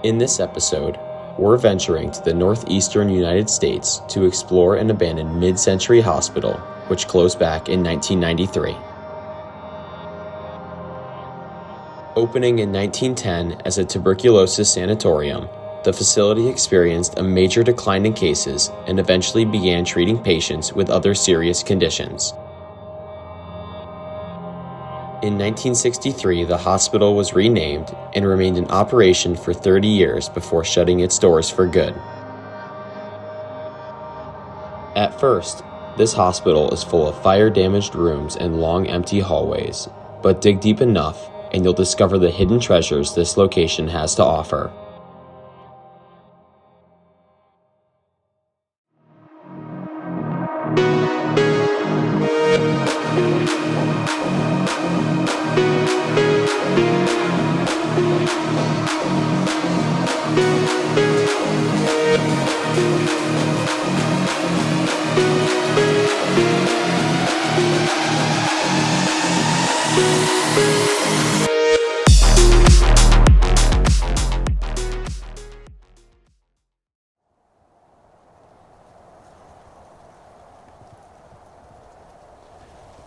In this episode, we're venturing to the northeastern United States to explore an abandoned mid-century hospital, which closed back in 1993. Opening in 1910 as a tuberculosis sanatorium, the facility experienced a major decline in cases and eventually began treating patients with other serious conditions. In 1963, the hospital was renamed and remained in operation for 30 years before shutting its doors for good. At first, this hospital is full of fire-damaged rooms and long empty hallways, but dig deep enough and you'll discover the hidden treasures this location has to offer.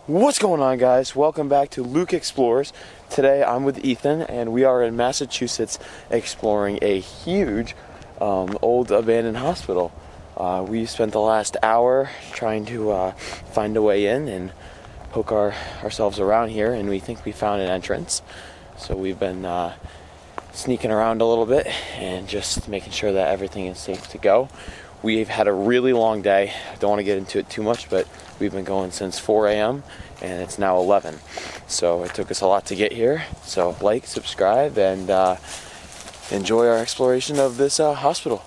What's going on, guys? Welcome back to Luke Explores. Today I'm with Ethan and we are in Massachusetts exploring a huge old abandoned hospital. We spent the last hour trying to find a way in and poke ourselves around here, and we think we found an entrance. So we've been sneaking around a little bit and just making sure that everything is safe to go. We've had a really long day. I don't want to get into it too much, but we've been going since 4 a.m. and it's now 11. So it took us a lot to get here. So like, subscribe, and enjoy our exploration of this hospital.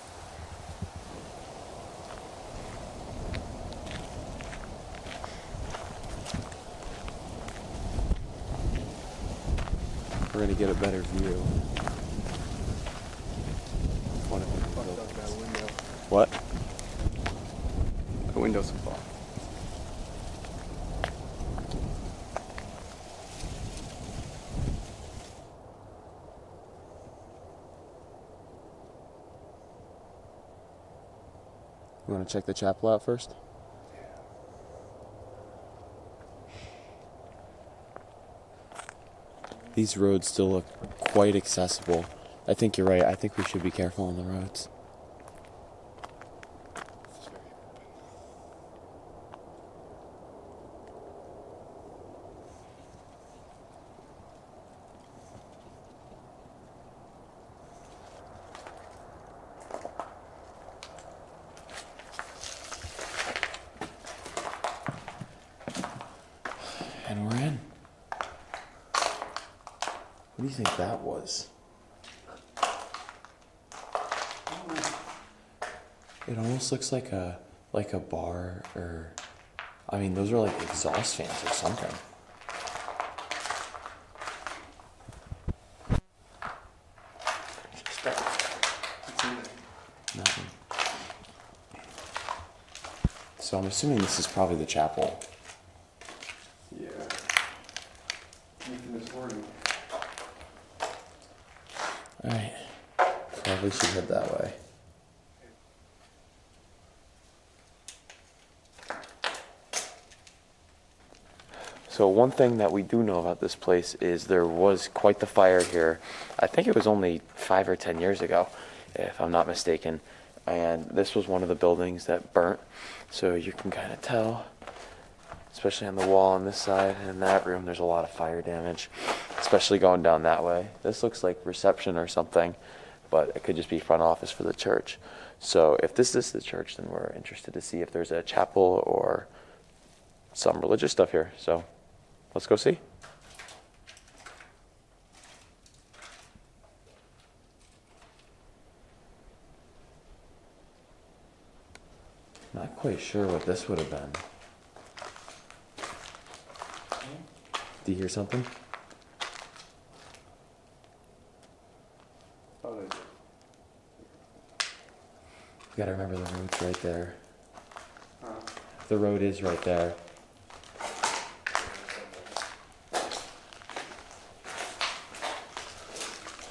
We're gonna get a better view. What? The windows will fall. You want to check the chapel out first? These roads still look quite accessible. I think you're right. I think we should be careful on the roads. And we're in. What do you think that was? It almost looks like a bar, or I mean, those are like exhaust fans or something. Nothing. So I'm assuming this is probably the chapel. Yeah. Making this morning. Alright. Probably should head that way. So one thing that we do know about this place is there was quite the fire here. I think it was only 5 or 10 years ago, if I'm not mistaken. And this was one of the buildings that burnt. So you can kind of tell, especially on the wall on this side and in that room, there's a lot of fire damage, especially going down that way. This looks like reception or something, but it could just be front office for the church. So if this is the church, then we're interested to see if there's a chapel or some religious stuff here. So let's go see. Not quite sure what this would have been. Do you hear something? Oh, they did. You gotta remember the road's right there. Huh? The road is right there.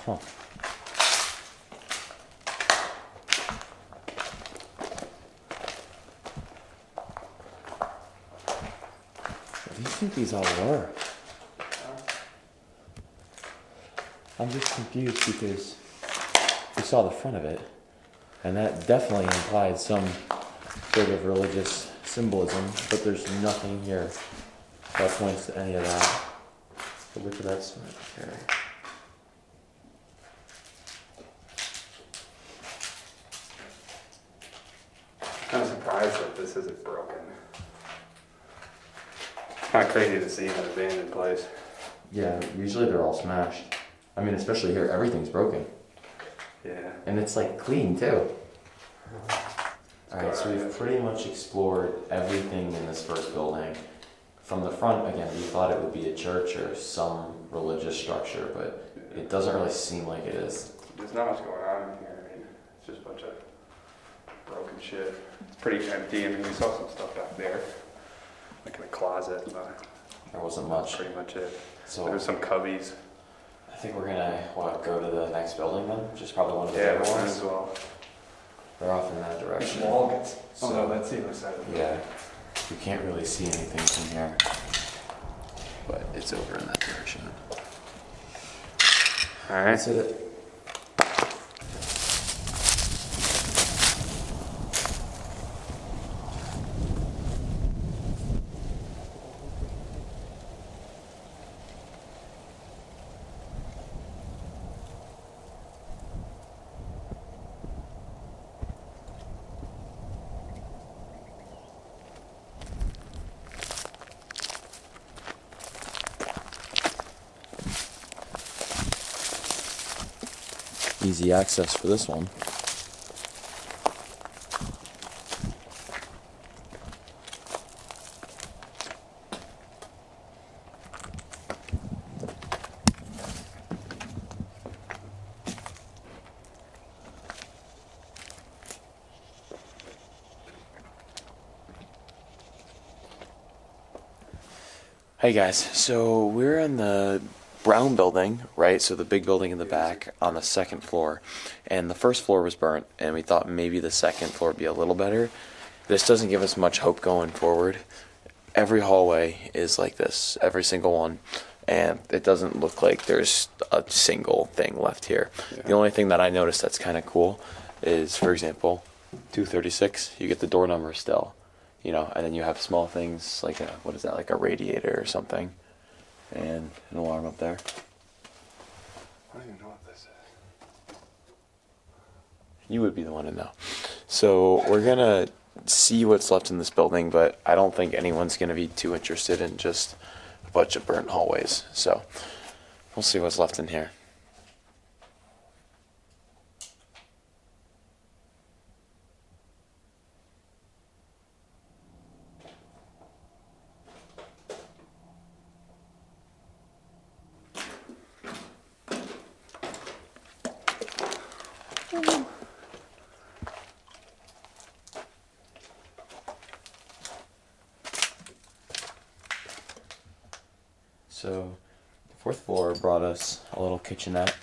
Huh. think these all were? I'm just confused because we saw the front of it, and that definitely implied some sort of religious symbolism, but there's nothing here that points to any of that. But look at that cemetery. I'm surprised that this isn't broken. Kind of crazy to see an abandoned place. Yeah, usually they're all smashed. I mean, especially here, everything's broken. Yeah. And it's like clean too. Alright, so we've pretty much explored everything in this first building. From the front, again, we thought it would be a church or some religious structure, but it doesn't really seem like it is. There's not much going on in here. I mean, it's just a bunch of broken shit. It's pretty empty. I mean, we saw some stuff back there, like in a closet. There wasn't That's much. pretty much it. So There's some cubbies. I think we're gonna go to the next building then, which is probably one of the Yeah, bigger might ones. as well. They're off in that direction. Oh So- no, that's the other side of it. Yeah, you can't really see anything from here, but it's over in that direction. All right. That's it. Easy access for this one. Hey guys, so we're in the brown building, right? So the big building in the back on the second floor. And the first floor was burnt, and we thought maybe the second floor would be a little better. This doesn't give us much hope going forward. Every hallway is like this, every single one. And it doesn't look like there's a single thing left here. Yeah. The only thing that I noticed that's kind of cool is, for example, 236, you get the door number still. You know, and then you have small things like what is that, like a radiator or something, and an alarm up there. I don't even know what this is. You would be the one to know. So we're gonna see what's left in this building, but I don't think anyone's gonna be too interested in just a bunch of burnt hallways. So we'll see what's left in here. So the fourth floor brought us a little kitchenette.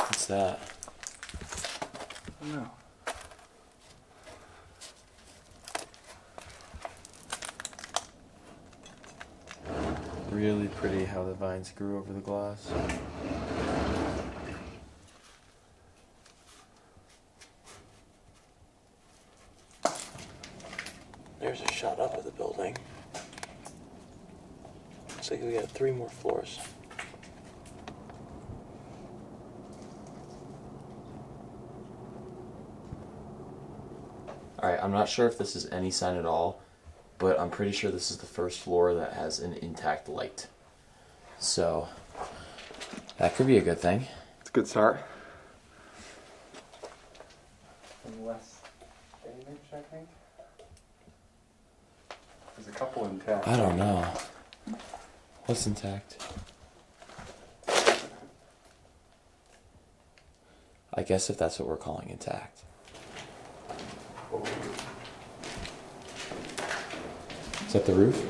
What's that? No. Really pretty how the vines grew over the glass. There's a shot up of the building. Looks like we got 3 more floors. Alright, I'm not sure if this is any sign at all, but I'm pretty sure this is the first floor that has an intact light. So, that could be a good thing. It's a good start. Less damage, I think. There's a couple intact. I don't know. What's intact? I guess if that's what we're calling intact. Is that the roof?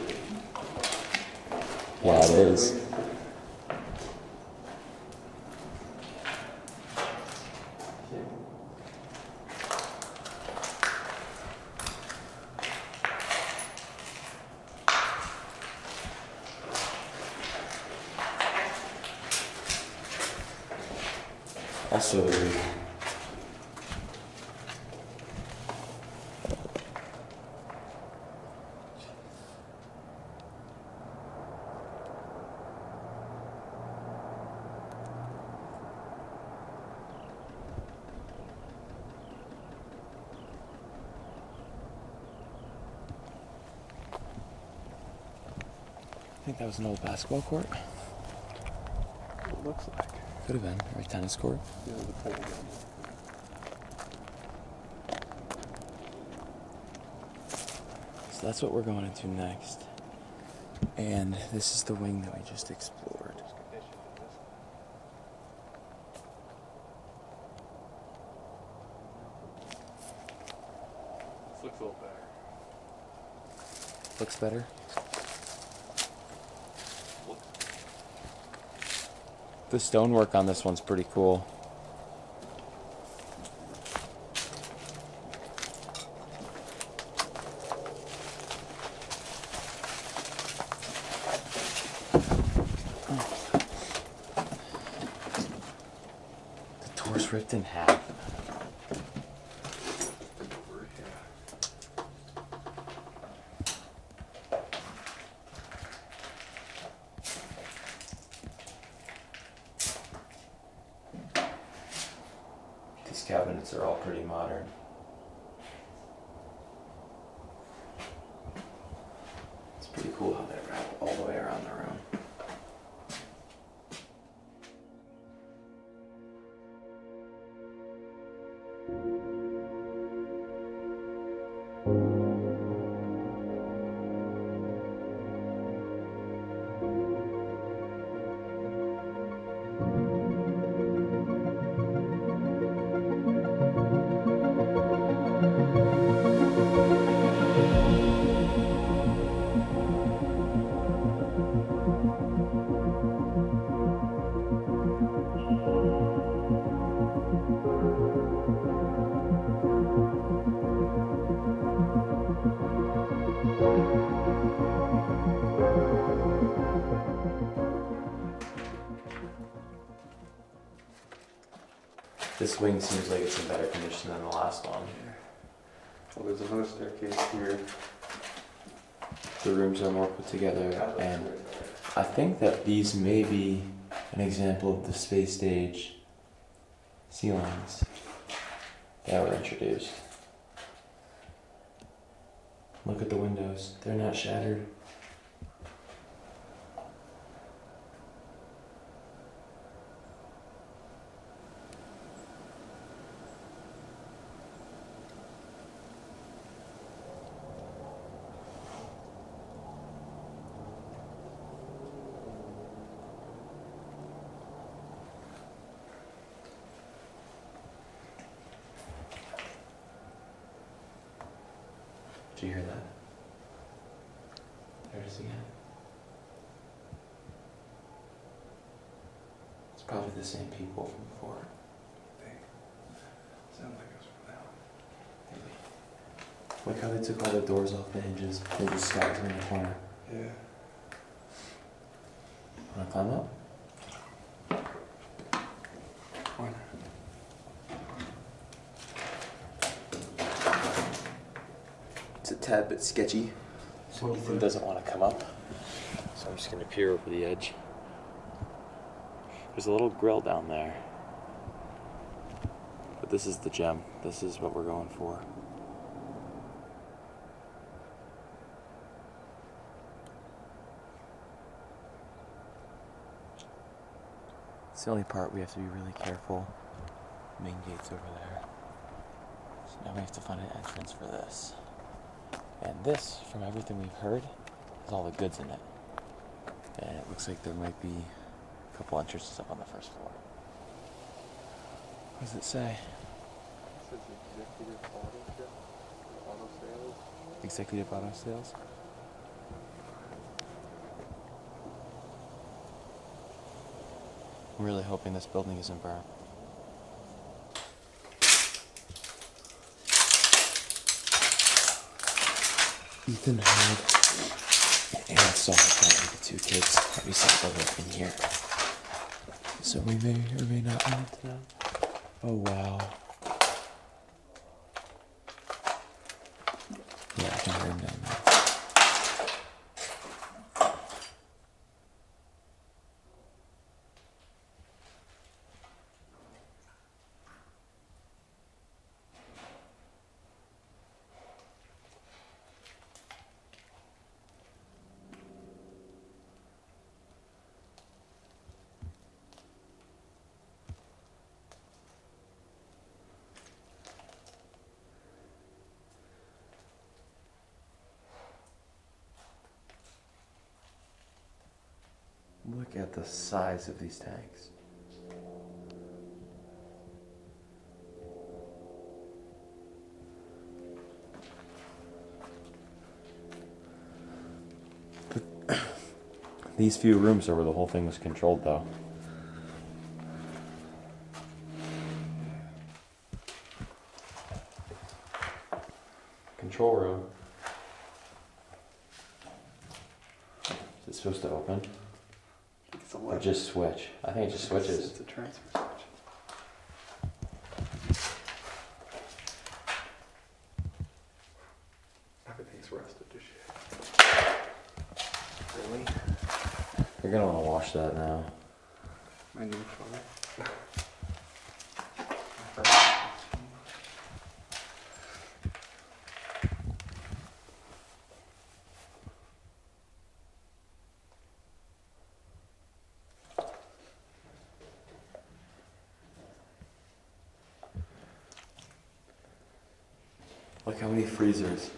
Yeah, it is. Also the roof. I think that was an old basketball court. It looks like. Could have been, or a tennis court. Yeah, the pole again. So that's what we're going into next. And this is the wing that we just explored. This looks a little better. Looks better? The stonework on this one's pretty cool. The door's ripped in half. These cabinets are all pretty modern. It's pretty cool how they wrap all the way around the room. This wing seems like it's in better condition than the last one. Well, there's another staircase here. The rooms are more put together, and I think that these may be an example of the space stage ceilings that were introduced. Look at the windows, they're not shattered. Did you hear that? There it is again. It's probably the same people from before. Sounds like it's from now. Maybe. Look how they took all the doors off the hinges. They just stacked them in the corner. Yeah. Wanna climb up? Why? It's a tad bit sketchy. So Ethan doesn't want to come up. So I'm just going to peer over the edge. There's a little grill down there. But this is the gem. This is what we're going for. It's the only part we have to be really careful. Main gate's over there. So now we have to find an entrance for this. And this, from everything we've heard, has all the goods in it. And it looks like there might be a couple entrances up on the first floor. What does it say? It says executive auto sales. Executive auto sales? I'm really hoping this building isn't burned. Ethan had and saw that the 2 kids that we saw live in here. So we may or may not run into them. Oh wow. Yeah, I can hear them down there. Look at the size of these tanks. These few rooms are where the whole thing was controlled, though. Control room. Is it supposed to open? It's a Or lever. just switch? I think it just switches. It's a transfer switch. Everything's rusted to shit. Really? You're gonna want to wash that now. My new phone. Look how many freezers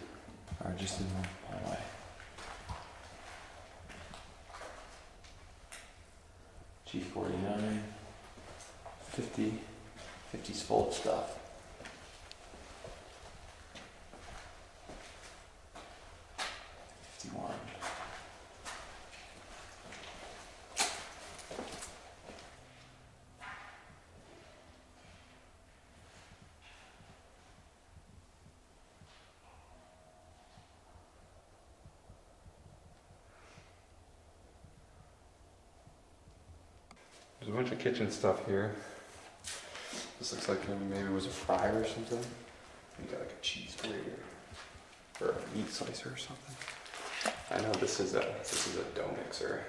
are just in the hallway. G49, 50, 50's full of stuff. '51. There's a bunch of kitchen stuff here. This looks like maybe it was a fryer or something. You got like a cheese grater or a meat slicer or something. I know this is a dough mixer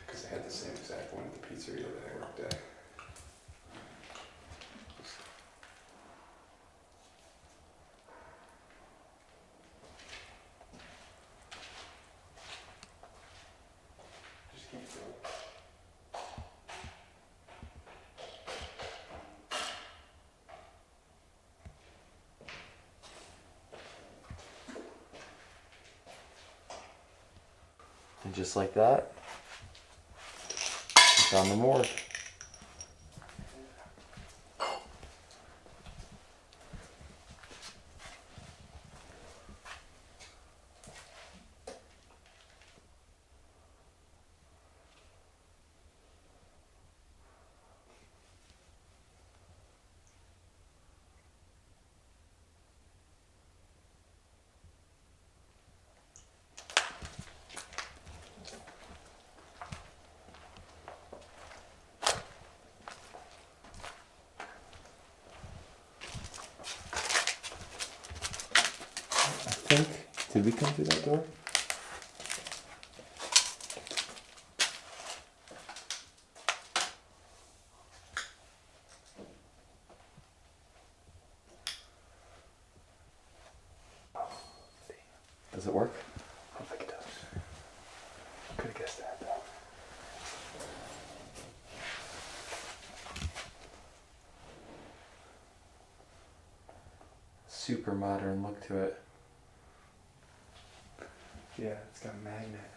because they had the same exact one at the pizzeria that I worked at. Just keep going. And just like that, we found the morgue. I think, did we come through that door? Does it work? I don't think it does. Could have guessed that though. Super modern look to it. Yeah, it's got a magnet.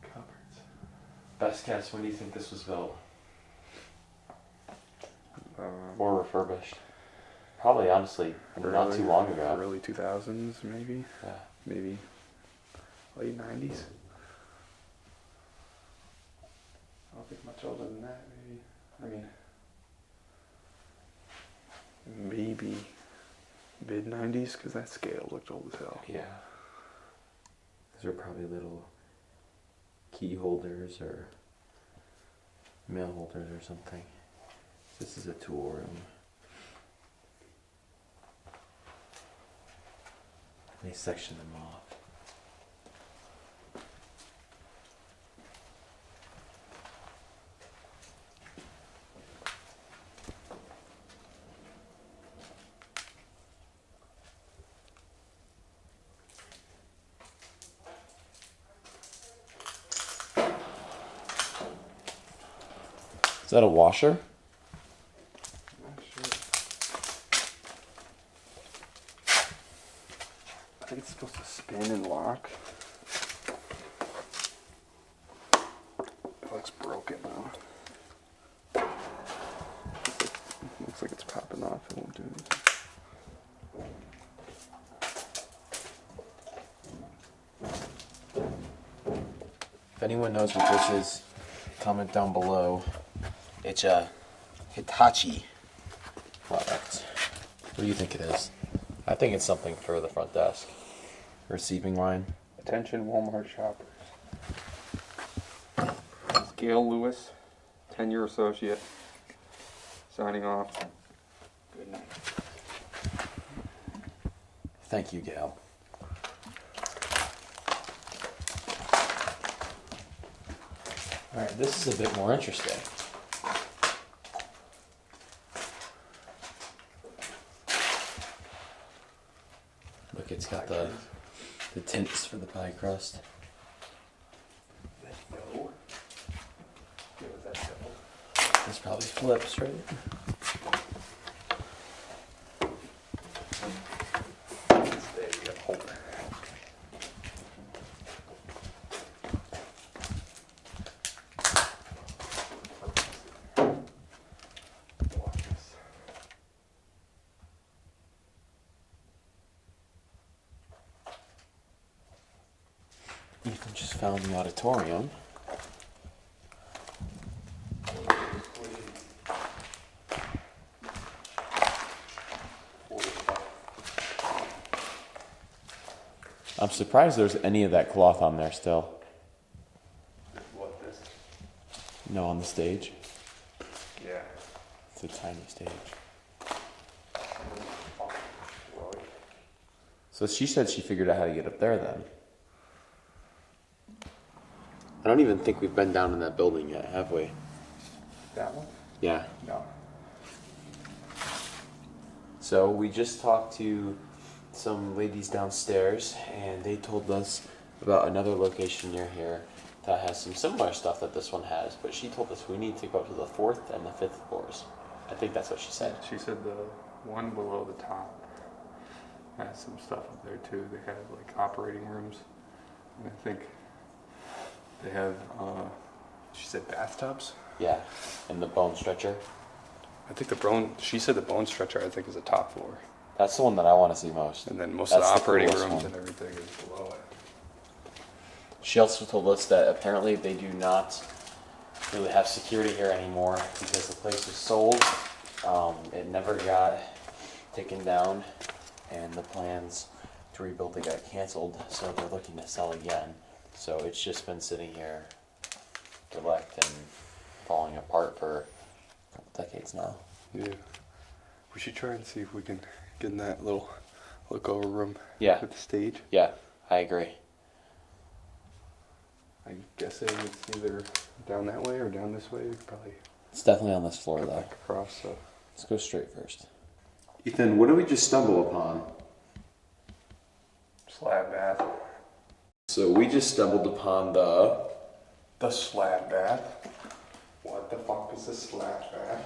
Cupboards. Best guess, when do you think this was built? Or refurbished. Probably, honestly, not too long ago. Early 2000s, maybe. Yeah. Maybe late 90s. I don't think much older than that, maybe. I mean, maybe mid 90s, because that scale looked old as hell. Yeah. These are probably little key holders or mail holders or something. This is a tool room. They section them off. Is that a washer? Not sure. I think it's supposed to spin and lock. It looks broken now. Looks like it's popping off. It won't do anything. If anyone knows what this is, comment down below. It's a Hitachi product. What do you think it is? I think it's something for the front desk. Receiving line. Attention Walmart shoppers. It's Gail Lewis, 10-year associate, signing off. Good night. Thank you, Gail. Alright, this is a bit more interesting. Look, it's got the tints for the pie crust. This probably flips, right? Ethan just found the auditorium. I'm surprised there's any of that cloth on there still. What this? No, on the stage. Yeah. It's a tiny stage. So she said she figured out how to get up there then. I don't even think we've been down in that building yet, have we? That one? Yeah. No. So we just talked to some ladies downstairs, and they told us about another location near here that has some similar stuff that this one has, but she told us we need to go up to the 4th and the 5th floors. I think that's what she said. She said the one below the top has some stuff up there too. They have like operating rooms, and I think they have, she said bathtubs? Yeah, and the bone stretcher. I think she said the bone stretcher, I think, is the top floor. That's the one that I want to see most. And then most That's of the the operating coolest rooms one. and everything is below it. She also told us that apparently they do not really have security here anymore because the place was sold. It never got taken down, and the plans to rebuild it got canceled, so they're looking to sell again. So it's just been sitting here, derelict and falling apart for a couple decades now. Yeah. We should try and see if we can get in that little look-over room Yeah. with the stage. Yeah, I agree. I'm guessing it's either down that way or down this way. We could probably It's definitely on this floor go though. back across. So. Let's go straight first. Ethan, what did we just stumble upon? Slab bath. So we just stumbled upon The slab bath? What the fuck is a slab bath?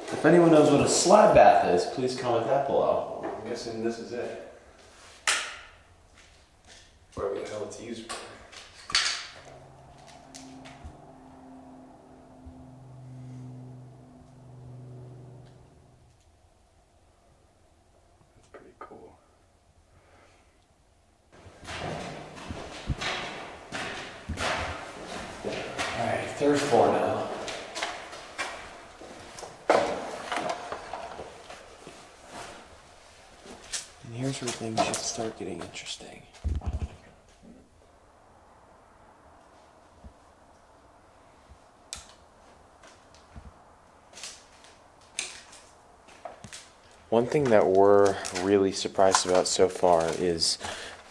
If anyone knows what a slab bath is, please comment that below. I'm guessing this is it. Whatever the hell it's used for. Third floor now. And here's where things should start getting interesting. One thing that we're really surprised about so far is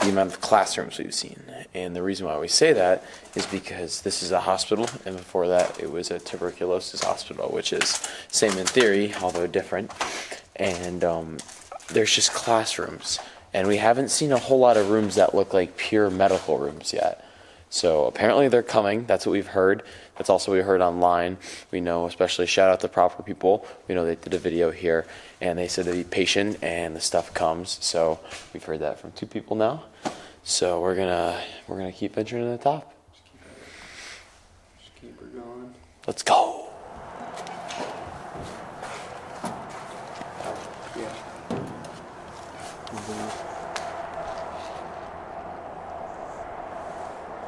the amount of classrooms we've seen. And the reason why we say that is because this is a hospital, and before that it was a tuberculosis hospital, which is same in theory, although different. And there's just classrooms. And we haven't seen a whole lot of rooms that look like pure medical rooms yet. So apparently they're coming. That's what we've heard. That's also what we heard online. We know, especially shout out to Proper People. We know they did a video here, and they said to be patient, and the stuff comes. So we've heard that from 2 people now. So we're gonna keep venturing to the top. Just keep her going. Let's go. Yeah.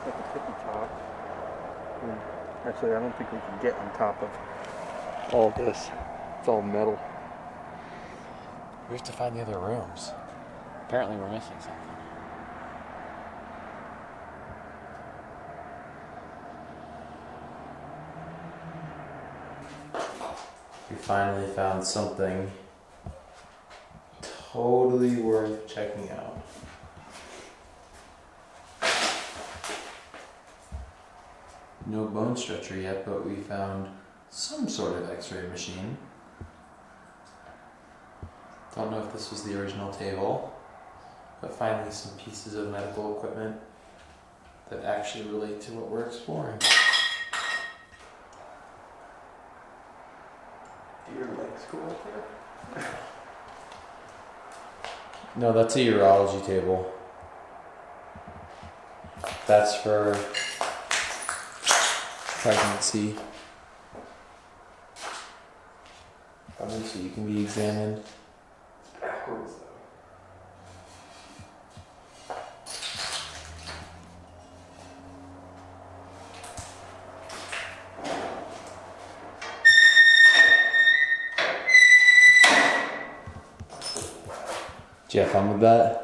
Like a tippy top. Actually, I don't think we can get on top of all this. It's all metal. We have to find the other rooms. Apparently we're missing something. We finally found something totally worth checking out. No bone stretcher yet, but we found some sort of x-ray machine. Don't know if this was the original table, but finally some pieces of medical equipment that actually relate to what we're exploring. Do your legs go up there? No, that's a urology table. That's for pregnancy. Probably so you can be examined. Backwards though. Did you have fun with that?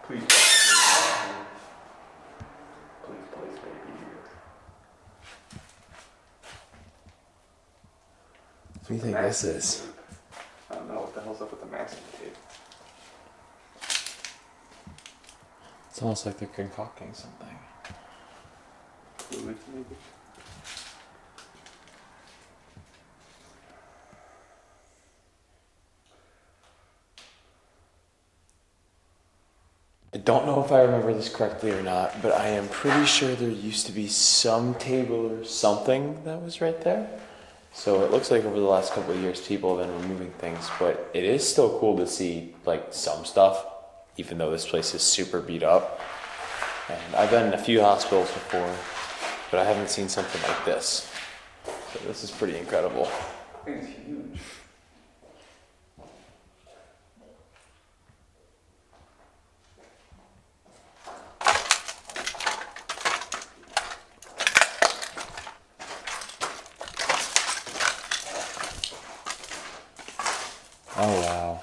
Please, please, baby. What do you think this is? I don't know what the hell's up with the masking tape. It's almost like they're concocting something. Fluids, maybe. I don't know if I remember this correctly or not, but I am pretty sure there used to be some table or something that was right there. So it looks like over the last couple of years people have been removing things, but it is still cool to see like some stuff, even though this place is super beat up. And I've been in a few hospitals before, but I haven't seen something like this. So this is pretty incredible. I think it's huge. Oh wow.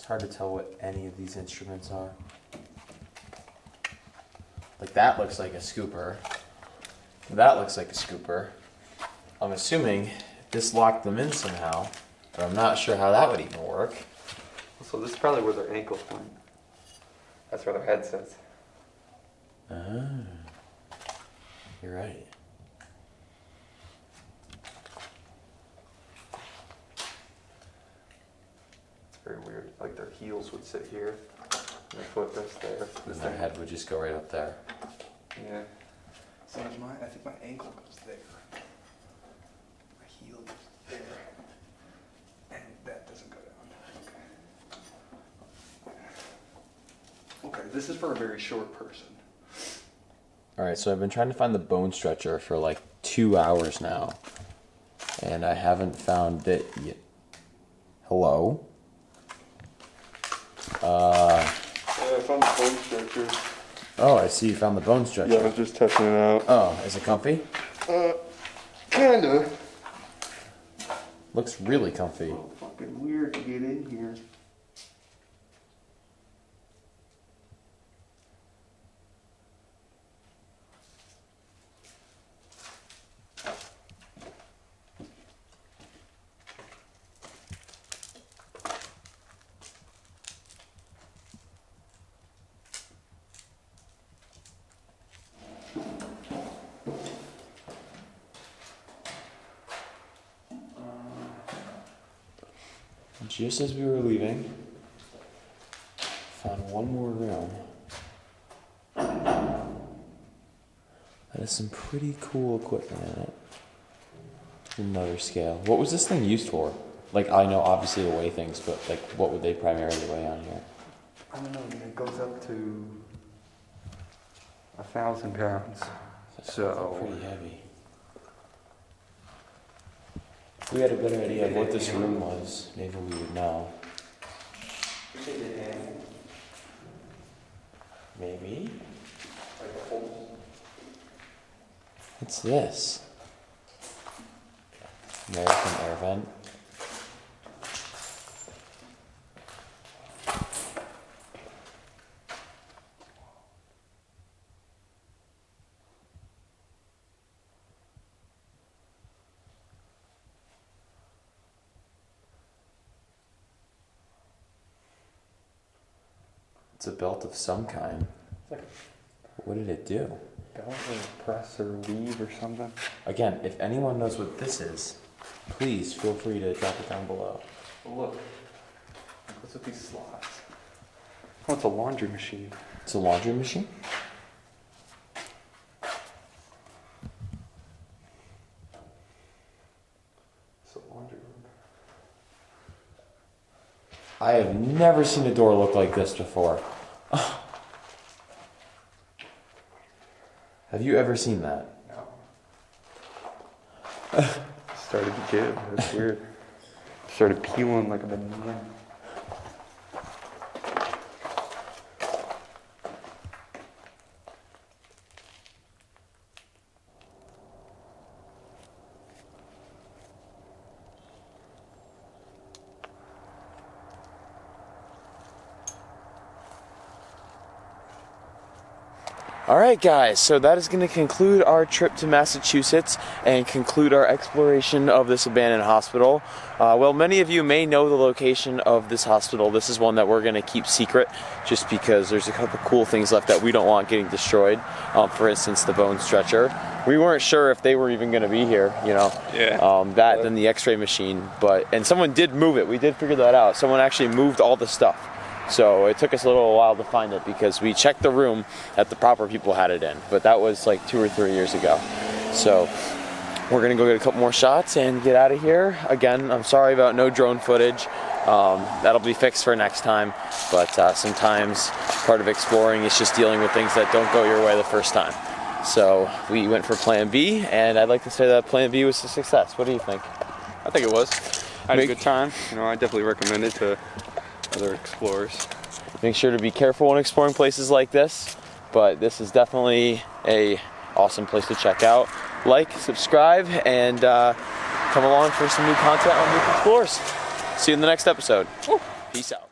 It's hard to tell what any of these instruments are. Like that looks like a scooper. That looks like a scooper. I'm assuming this locked them in somehow, but I'm not sure how that would even work. So this is probably where their ankles point. That's where their head sits. Ah, you're right. It's very weird. Like their heels would sit here, and their foot rests there. And their head would just go right up there. Yeah. So does mine. I think my ankle goes there. My heel goes there. And that doesn't go down. Okay. Okay, this is for a very short person. Alright, so I've been trying to find the bone stretcher for like 2 hours now. And I haven't found it yet. Hello? Yeah, I found the bone stretcher. Oh, I see you found the bone stretcher. Yeah, I was just testing it out. Oh, is it comfy? Kinda. Looks really comfy. Oh, fucking weird to get in here. Just as we were leaving, found one more room. That has some pretty cool equipment in it. Another scale. What was this thing used for? Like, I know obviously to weigh things, but like, what would they primarily weigh on here? I don't know, it goes up to 1,000 pounds. So Pretty heavy. If we had a better idea of what this room was, maybe we would know. Maybe? What's this? American air vent. It's a belt of some kind. What did it do? belt or press or weave or something. Again, if anyone knows what this is, please feel free to drop it down below. Oh, look. What's with these slots? Oh, it's a laundry machine. It's a laundry machine? It's a laundry room. I have never seen a door look like this before. Have you ever seen that? No. Started to give. That's weird. Started peeling like a banana. Alright guys, so that is going to conclude our trip to Massachusetts and conclude our exploration of this abandoned hospital. Well, many of you may know the location of this hospital. This is one that we're going to keep secret just because there's a couple cool things left that we don't want getting destroyed. For instance, the bone stretcher. We weren't sure if they were even going to be here, you know. Yeah. That, then the x-ray machine. And someone did move it. We did figure that out. Someone actually moved all the stuff. So it took us a little while to find it because we checked the room that the proper people had it in, but that was like 2 or 3 years ago. So we're gonna go get a couple more shots and get out of here. Again, I'm sorry about no drone footage. That'll be fixed for next time, but sometimes part of exploring is just dealing with things that don't go your way the first time. So we went for plan B, and I'd like to say that plan B was a success. What do you think? I think it was. I had a good time. You know, I definitely recommend it to other explorers. Make sure to be careful when exploring places like this, but this is definitely a awesome place to check out. Like, subscribe, and come along for some new content on Luke Explores. See you in the next episode. Peace out.